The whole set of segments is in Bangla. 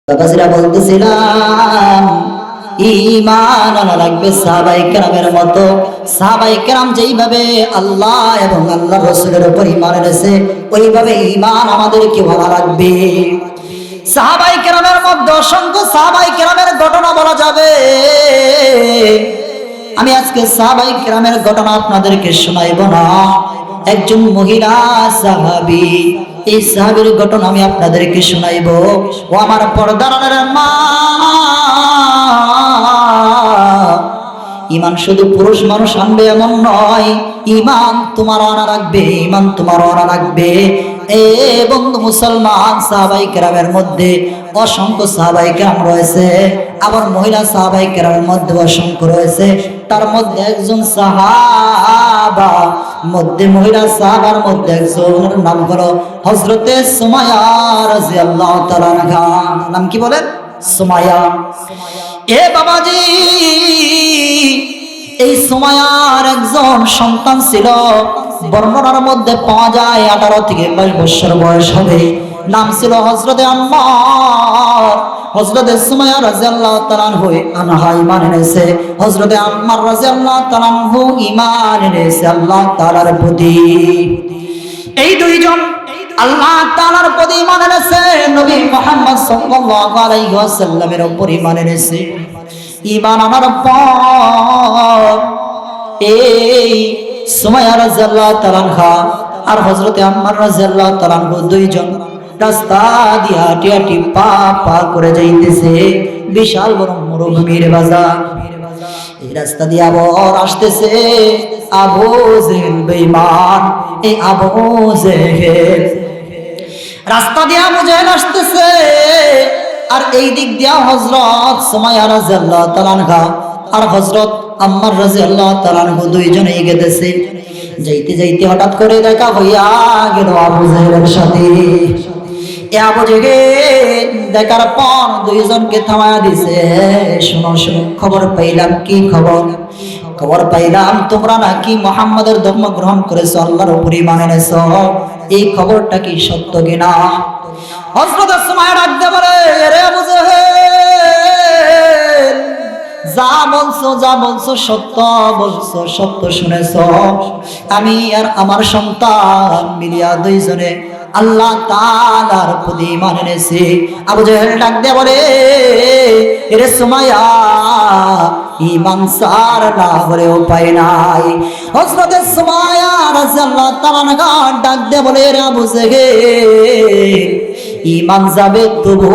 বাবাজিরা বলতেছিলাম ঈমান আনা লাগবে সাহাবায়ে কেরামের মতো। সাহাবায়ে কেরাম যেইভাবে আল্লাহ এবং আল্লাহর রাসূলের উপর ঈমান এনেছে ওইভাবে ঈমান আমাদেরকে আনা লাগবে। সাহাবায়ে কেরামের মধ্যে অসংখ্য সাহাবায়ে কেরামের ঘটনা বলা যাবে। আমি আজকে সাহাবায়ে কেরামের ঘটনা আপনাদেরকে শোনাইব না। একজন মহিলা সাহাবী, এই সাহাবীর ঘটনা আমি আপনাদেরকে শোনাইব। ও আমার পর্দার মা, ঈমান শুধু পুরুষ মানুষ আনবে এমন নয়, ঈমান তোমার আনা রাখবে, ঈমান তোমার আনা রাখবে। এ বন্ধু মুসলমান, সাহাবায়ে কেরামের মধ্যে অসংখ্য সাহাবায়ে কেরাম রয়েছে, আবার মহিলা সাহাবায়ে কেরামের মধ্যে অসংখ্য রয়েছে। তার মধ্যে একজন সাহাবা, মহিলা সাহাবার মধ্যে একজনের নাম হলো হযরতে সুমাইয়া রাদিয়াল্লাহু তাআলা আনহা। নাম কি বলেন? সুমাইয়া। এ বাবাজি, এই সুমাইয়ার একজন সন্তান ছিল। বর্ণনার মধ্যে পাওয়া যায় 18 থেকে 22 বছর বয়স হবে। নাম ছিল হযরতে আম্মার। হযরতে সুমাইয়া রাদিয়াল্লাহু তাআলা আনহা ঈমান এনেছে। হযরতে আম্মার রাদিয়াল্লাহু তাআলা ঈমান এনেছে আল্লাহ তাআলার প্রতি। এই দুইজন আল্লাহ তাআলার প্রতি ঈমান এনেছে, নবী মুহাম্মদ সাল্লাল্লাহু আলাইহি ওয়াসাল্লামের উপর ঈমান এনেছে। ঈমান আনার পর এই সুমাইয়া রাদিয়াল্লাহু তাআলা আনহা আর হযরতে আম্মার রাদিয়াল্লাহু তাআলা দুইজন রাস্তা দিয়ে হাঁটি হাঁটি পা করে যাইতেছে। বিশাল বড় মরুভূমির বাজার। এই রাস্তা দিয়ে আবার আসতেছে আবু জেহেল বেঈমান। এই আবু জেহেল রাস্তা দিয়ে আবু জেহেল আসতেছে, আর এই দিক দিয়া হযরত সুমাইয়া রাদিয়াল্লাহু তাআলা আনহা আর হযরত আম্মার রাদিয়াল্লাহু তাআলা আনহু দুইজনে এগেতেছে। যাইতে যাইতে হঠাৎ করে দেখা হইয়া গেল আবু জেহেলের সাথে। এ আবু জেহেল দেখার পর দুইজনকে থামায়া দিছে। শোনো শোনো, খবর পাইলাম। কি খবর? খবর পাইলাম তোমরা নাকি মুহাম্মাদের ধর্ম গ্রহণ করেছো, আল্লাহর উপর ঈমান এনেছো। এই খবরটা কি সত্য কিনা? হযরত সুমাইয়া ডাকতে বলে, আরে আবু জেহেল, যা বলছো সত্য বলছো, সত্য শুনেছো। আমি আর আমার সন্তান মিলিয়া দুইজনে আল্লাহ তাআলার প্রতি ঈমান এনেছি। আবু জেহেল ডাক দিয়ে বলে, এরে সুমাইয়া, ঈমান সার না হলে উপায় নাই। হযরত সুমাইয়া রাদিয়াল্লাহু তাআলা আনহা ডাক দিয়ে বলে, রে আবু জেহেল, ঈমান যাবে তবু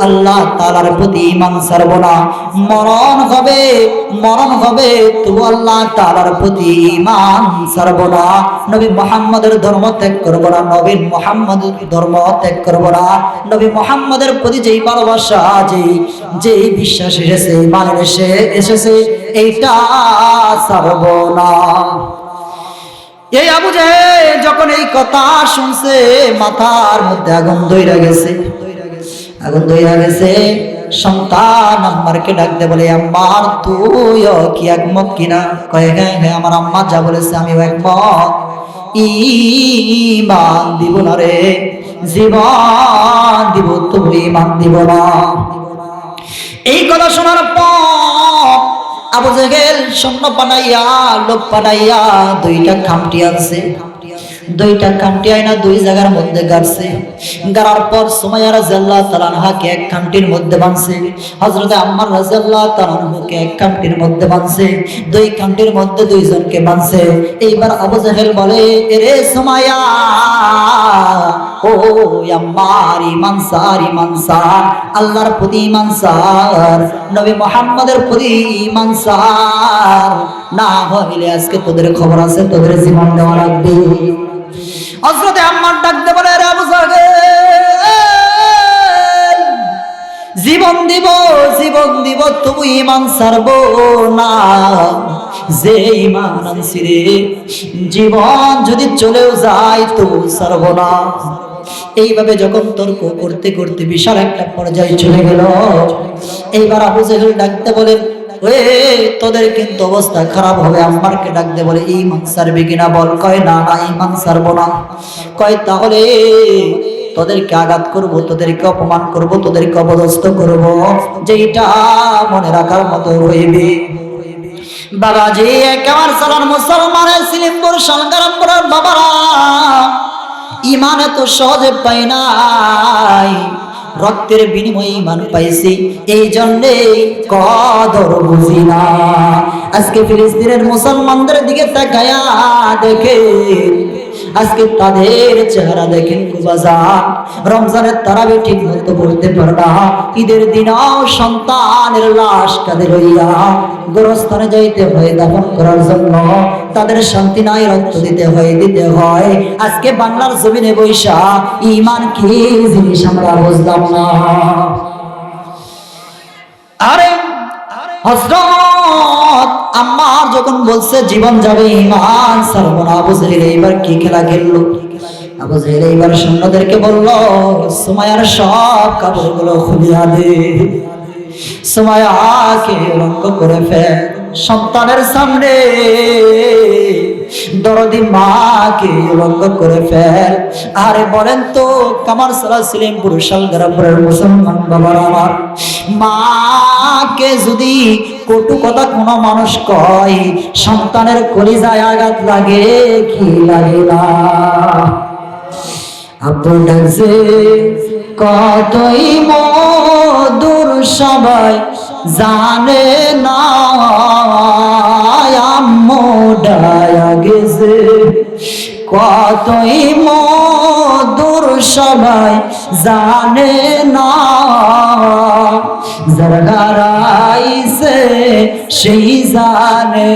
আল্লাহ তাআলার প্রতি ঈমান ছাড়ব না। মরণ হবে তবু আল্লাহ তাআলার প্রতি ঈমান ছাড়ব না। নবী মুহাম্মদের ধর্ম ত্যাগ করব না, নবী মুহাম্মদের ধর্ম ত্যাগ করব না। নবী মুহাম্মদের প্রতি যেই ভালোবাসা, যেই বিশ্বাস এসেছে, ঈমান এসেছে, এইটা ছাড়ব না। এই আবু জেহেল যখন এই কথা শুনছে, মাথার মধ্যে আগুন ধইরা গেছে। সন্তান আম্মারকে ডাকতে বলে, আম্মার তুইও কি একমত কিনা? কয়ে হ্যাঁ হ্যাঁ, আমার আম্মা যা বলেছে আমিও একমত। ঈমান দিব না রে, জীবন দিব, তবু ঈমান দিব না। এই কথা শোনার পর আবু জেহেল সৈন্য পাঠাইয়া, লোক পাঠাইয়া দুইটা খামটি আনছে। দুইটা খামটি আইনা দুই জায়গার মধ্যে গাড়ছে। গাড়ার পর সুমাইয়া রাদিয়াল্লাহু তাআলা আনহাকে এক খামটির মধ্যে বাঁধছে, হযরতে আম্মার রাদিয়াল্লাহু তাআলা আনহুকে এক খামটির মধ্যে বাঁধছে। দুই খামটির মধ্যে দুইজনকে বাঁধছে। এইবার আবু জেহেল বলে, এরে সুমাইয়া, ও আম্মার, ঈমান সার, আল্লাহর প্রতি ঈমান সার, নবী মুহাম্মদের প্রতি ঈমান সার, না হইলে আজকে তোদের খবর আছে, তোদের জীবন দেওয়া লাগবে। হযরতে আম্মার ডাকতে বলে, রে আবু জেহেল, জীবন দিব তবু ঈমান ছাড়বো না। যে ঈমান আনছি রে, জীবন যদি চলেও যায় তবু ছাড়বো না। এইভাবে যখন তর্ক করতে করতে বিশাল একটা পর্যায়ে চলে গেল, এইবার আবু জেহেল ডাকতে বলেন, ওয়ে তোদের কিন্তু অবস্থা খারাপ হবে। আম্মারকে ডাকতে বলে, ঈমান ছাড়বি কিনা বল? কয় না, ঈমান ছাড়বো না। কয় তাহলে তোদেরকে আঘাত করব, তোদেরকে অপমান করব, তোদেরকে অপদস্থ করব, যেটা মনে রাখার মতো হইবে। বাবাজি একেবারে সালার মুসলমানের সিলিমপুর সংগ্রাম করার বাবারা, ইমান এত সহজে পাই নাই, রক্তের বিনিময়ে ইমান পাইছি, এই জন্যে কদর বুঝি না। আজকে ফিলিস্তিনের মুসলমানদের দিকে তাকায়া দেখে, আজকে তাদের চেহারা দেখেন বাজার, রমজানের তারাবি ঠিক মতো বলতে পারে না, ঈদের দিনও সন্তানের লাশ কাঁধে লইয়া গোরস্থানে যাইতে হয় দাফন করার জন্য, তাদের শান্তি নাই, রক্ত দিতে হয়। আজকে বাংলার জমিনে বৈশা ঈমান কি জিনিস আমরা বুঝলাম না। আরে হযরত আম্মার যখন বলছে জীবন যাবে ঈমান ছাড়বো না, আবু জাহেল এবার কি খেলা খেললো? আবু জাহেল এবার সৈন্যদেরকে বলল, সুমাইয়ার সব কাপড়গুলো খুলিয়া দে, সুমাইয়াকে উলঙ্গ করে ফেল, সন্তানের সামনে দরদি মাকে উলঙ্গ করে ফেল। আরে বলেন তো কামার সারা সিলিমপুর শালগরাপুরের মুসলমান বাবারা, আমার মাকে যদি কটু কথা কোনো মানুষ কয়, সন্তানের কলিজায় আঘাত লাগে কি লাগে না? আব্বুর ডাকছে কতই মধুর সবাই জানে না, আম্মু ডায়া গেছে কতই মধুর সবাই জানে না, জরগারাইছে সেই জানে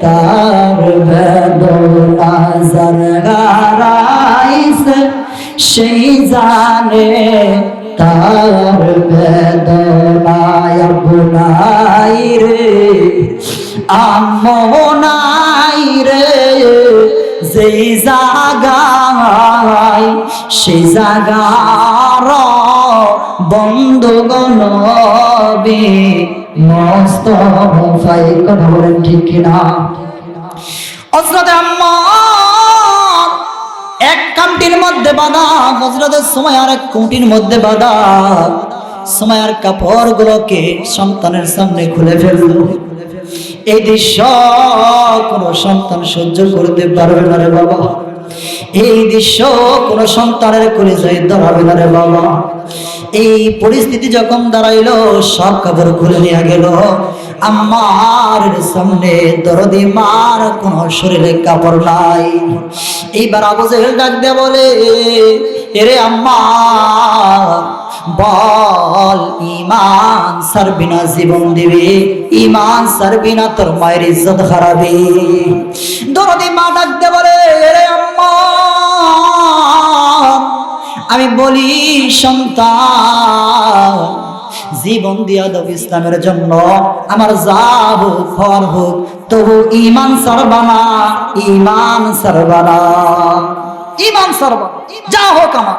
তার বেদনা, জরগারাইছে সেই জানে তার বেদনা। আব্বু নাই রে আম্মু নাই রে, যেই জাগায় সেই জাগার বন্ধুগণ মুস্তাফাই, কথা বলেন ঠিক কিনা? হযরত আম্মা এক কামটির মধ্যে বাঁধা, হযরতের সুমাইয়ার এক কুটির মধ্যে বাঁধা, সুমাইয়ার কাপড়গুলোকে সন্তানের সামনে খুলে ফেললো। এই দৃশ্য কোন সন্তান সহ্য করতে পারবে না রে বাবা, এই দৃশ্য কোন সন্তানের কলিজায় ধরাবে না রে বাবা। এই পরিস্থিতি যখন দাঁড়াইলো, সব কাপড় খুলে নিয়ে গেল আম্মার সামনে, দরদি মার কোন শরীরে কাপড় নাই। এইবার আবু জাহেল ডাক দিয়ে বলে, এরে আম্মা বল, ঈমান ছাড়বি না জীবন দিবি, ঈমান ছাড়বি না তোর মায়ের ইজ্জত হারাবি। দরদি মা ডাক দিয়ে বলে, এরে আম্মা আমি বলি সন্তান, জীবন দিয়া দাও ইসলামের জন্য, আমার যা হোক ফর হোক, তবু ঈমান ছাড়বা না, ঈমান ছাড়বা না, ঈমান ছাড়বা, যা হোক আমার।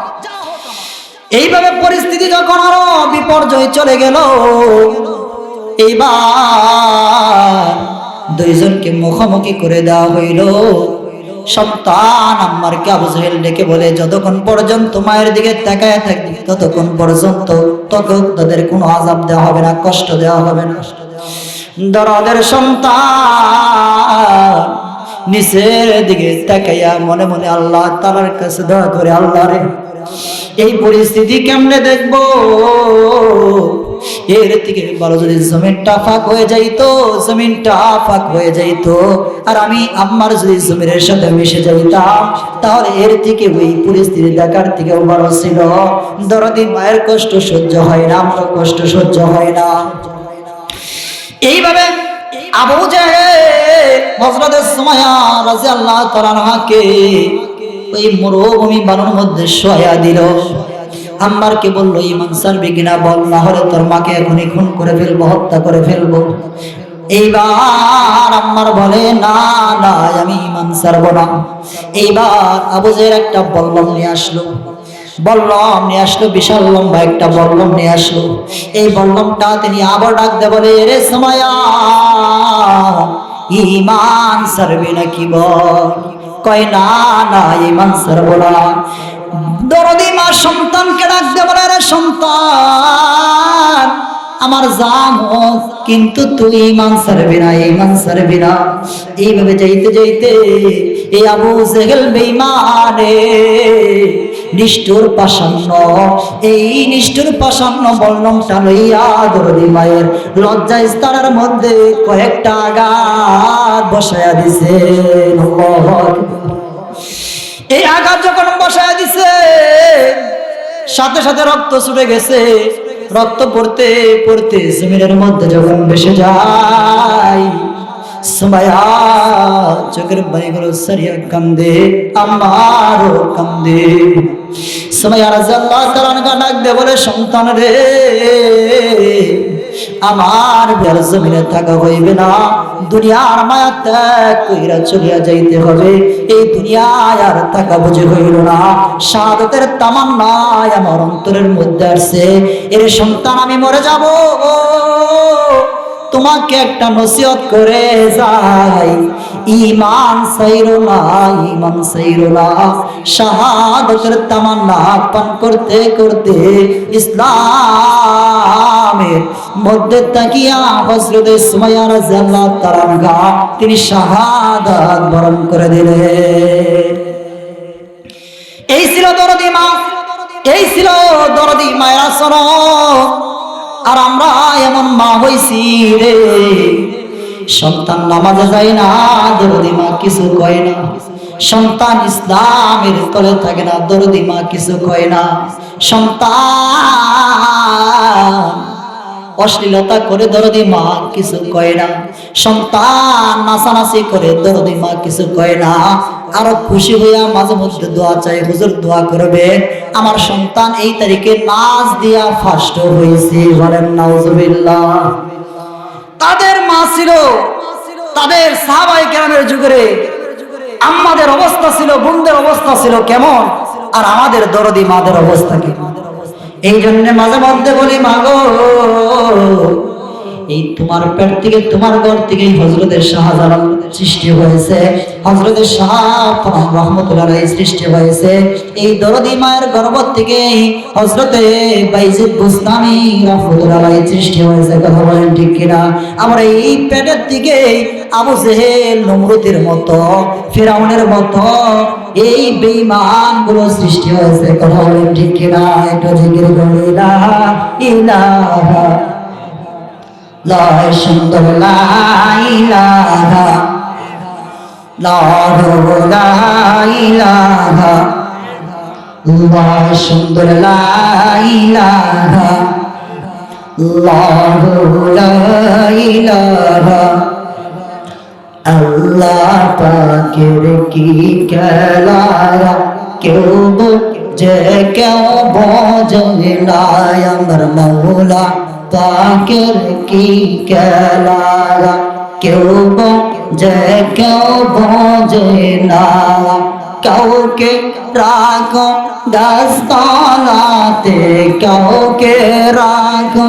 এইভাবে পরিস্থিতি যখন আরো বিপর্যয় চলে গেল, এইবার দুইজনকে মুখোমুখি করে দেওয়া হইল। সন্তান আম্মারকে আবু জাহেল ডেকে বলে, যতক্ষণ পর্যন্ত মায়ের দিকে তাকায় থাকবি ততক্ষণ পর্যন্ত তোকে তাদের কোনো আযাব দেওয়া হবে না, কষ্ট দেওয়া হবে না। দরদের সন্তান নিচের দিকে তাকাইয়া মনে মনে আল্লাহ তাআলার কাছে দোয়া করে, আল্লাহ রে এই পরিস্থিতি কেমনে দেখবো, এর থেকে ভালো যদি জমিনটা ফাঁক হয়ে যাইতো, জমিনটা ফাঁক হয়ে যাইতো, আর আমি আম্মার যদি জমিনের সাথে মিশে যাইতাম, তাহলে এর থেকে ওই পরিস্থিতি দেখার থেকেও ভালো ছিল। দরদি মায়ের কষ্ট সহ্য হয় না, আমার কষ্ট সহ্য হয় না। এইভাবে আবু জাহেল হযরত সুমাইয়া রাদিয়াল্লাহু তাআলা আনহাকে ওই মরুভূমি বালুর মধ্যে শোয়া দিল। আম্মারকে বলল, ঈমান ছাড়বি কিনা বল, না হলে তোর মাকে এখনই খুন করে ফেলবো, হত্যা করে ফেলবো। এইবার আম্মার বলে, না না আমি ঈমান ছাড়বো না। এইবার আবু জাহেল একটা বল্লম নিয়ে আসলো, বল্লম নিয়ে আসলো, বিশাল লম্বা একটা বল্লম নিয়ে আসলো। এই বল্লমটা তিনি আবার ডাক দিয়ে বলে, রে সুমাইয়া ঈমান ছাড়বি নাকি বল? কয় না না ঈমান ছাড়বো না। দরদি মা সন্তানকে ডাক দিয়ে বলে, রে সন্তান আমার জান হোক, কিন্তু তুই ঈমান ছাড়বি না, ঈমান ছাড়বি না। এইভাবে যাইতে যাইতে এই আবু জেহেল বেঈমানে নিষ্ঠুর পাষাণ্য, এই নিষ্ঠুর পাষাণ্য বর্ণমটা লইয়া দরদি মায়ের লজ্জা স্তরের মধ্যে কয়েকটা আঘাত বসায়া দিছে। এই আঘাত যখন বসায়া দিছে, সাথে সাথে রক্ত ছুটে গেছে। রক্ত পড়তে পড়তে জমিনের মধ্যে যখন ভেসে যায়, সুমাইয়া চোখের পানিগুলো সারিয়া কান্দে, আমারও কান্দে। সুমাইয়া রাদিয়াল্লাহু তাআলা আনহা ডাক দিয়ে বলে, সন্তান রে, আমার বের জমিনে থাকা হইবে না, দুনিয়ার মায়া ত্যাগ কইরা চলিয়া যাইতে হবে। এই দুনিয়ায় আর থাকা বুঝে হইল না, শাহাদাতের তামান্না আমার অন্তরের মধ্যে আসছে। এর সন্তান, আমি মরে যাব, তোমাকে একটা নসিহত করে যাই, ঈমান ছাইরো না, ঈমান ছাইরো না। শাহাদাতের তামান্না পান করতে করতে ইসলামের মধ্যে তাকিয়া হযরত সুমাইয়া রাদিয়াল্লাহু তাআলা আনহা তিনি শাহাদাত বরণ করে দিলেন। এই ছিল দরদি মা, এই ছিল দরদি মায়ের আচরণ। আর আমরা এমন মা হইছি রে, সন্তান নামাজে যায় না, দরদি মা কিছু কয় না। সন্তান ইসলামের তলে থাকে না, দরদি মা কিছু কয় না। সন্তান অশ্লীলতা করে, দরদি মা কিছু কয় না। সন্তান নাচানাচি করে, দরদি মা কিছু কয় না। আরো খুশি হইয়া মাঝে মধ্যে দোয়া চাই, হুজুর দোয়া করবে আমার সন্তান এই তারিখে নাচ দিয়া ফার্স্ট হয়েছে, বলেন নাউজুবিল্লাহ। তাদের মা ছিল, তাদের সাহাবায়ে কেরামের যুগে আমাদের অবস্থা ছিল, বোনদের অবস্থা ছিল কেমন, আর আমাদের দরদি মাদের অবস্থা কি? এই জন্য মাঝে মধ্যে বলি, মাগো এই তোমার পেট থেকে, তোমার ঘর থেকে হযরতের শাহজালাল সৃষ্টি হয়েছে, হযরতের শাহ রহমাতুল্লাহ আলাইহি সৃষ্টি হয়েছে। এই দরদি মায়ের গর্ভ থেকে হযরতে বাইজিদ বুস্তামি রহমাতুল্লাহ আলাইহি সৃষ্টি হয়েছে। কথা বলেন ঠিক কিনা? আমরা এই পেটের থেকে আবু জেহেল, নমরুদের মতো, ফিরাউনের মতো এই বেঈমান গুলো সৃষ্টি হয়েছে। কথা বলেন ঠিক কিনা? একটু জিকির করি লা ইলাহা লা, সুন্দর লা ইলাহা, লা ইলাহা, লা সুন্দর লা ইলাহা, লা ইলাহা। আল্লাহ পাকের কি খেলা, কেউ বোঝে কেউ বোঝে না, আমার মওলা পাকের কি খেলা, কেউ বোঝে কেউ বোঝে না। কাউকে রাখো গাছতলাতে, কাউকে রাখো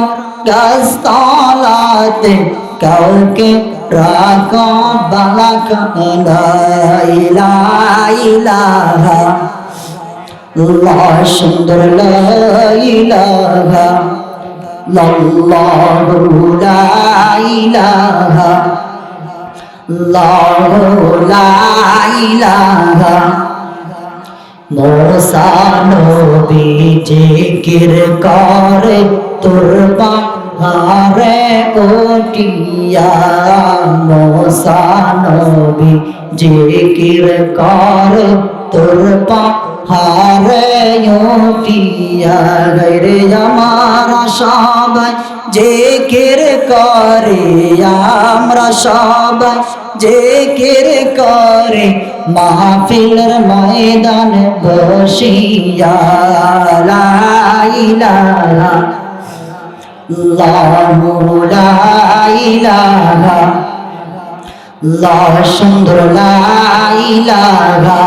গাছতলাতে, কাউকে রাখো বালাখানা। লা ইলাহা আল্লাহ, সুন্দর লা ইলাহা লাল্লাহু লা ইলাহা, লা ইলাহা। মুসা নবী জিকির করে তোর পাহাড়ে উঠিয়া, মুসা নবী জিকির করে তোর পাহাড়ে উঠিয়া। রে আমরা সবাই জিকির করে, আমরা সবাই জিকির করে মাহফিলের ময়দানে বসিয়া। লা ইলাহা ইল্লাল্লাহু লা ইলাহা, লা সুন্দর লা ইলাহা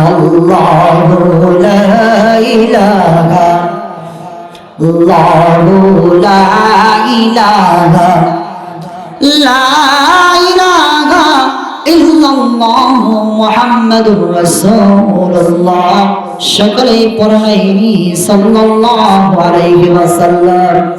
আল্লাহু লা ইলাহা, আল্লাহু লা ইলাহা, লা ইলাহা ইল্লাল্লাহু মুহাম্মাদুর রাসূলুল্লাহ সকলেই পড়াই সাল্লাল্লাহু আলাইহি ওয়াসাল্লাম।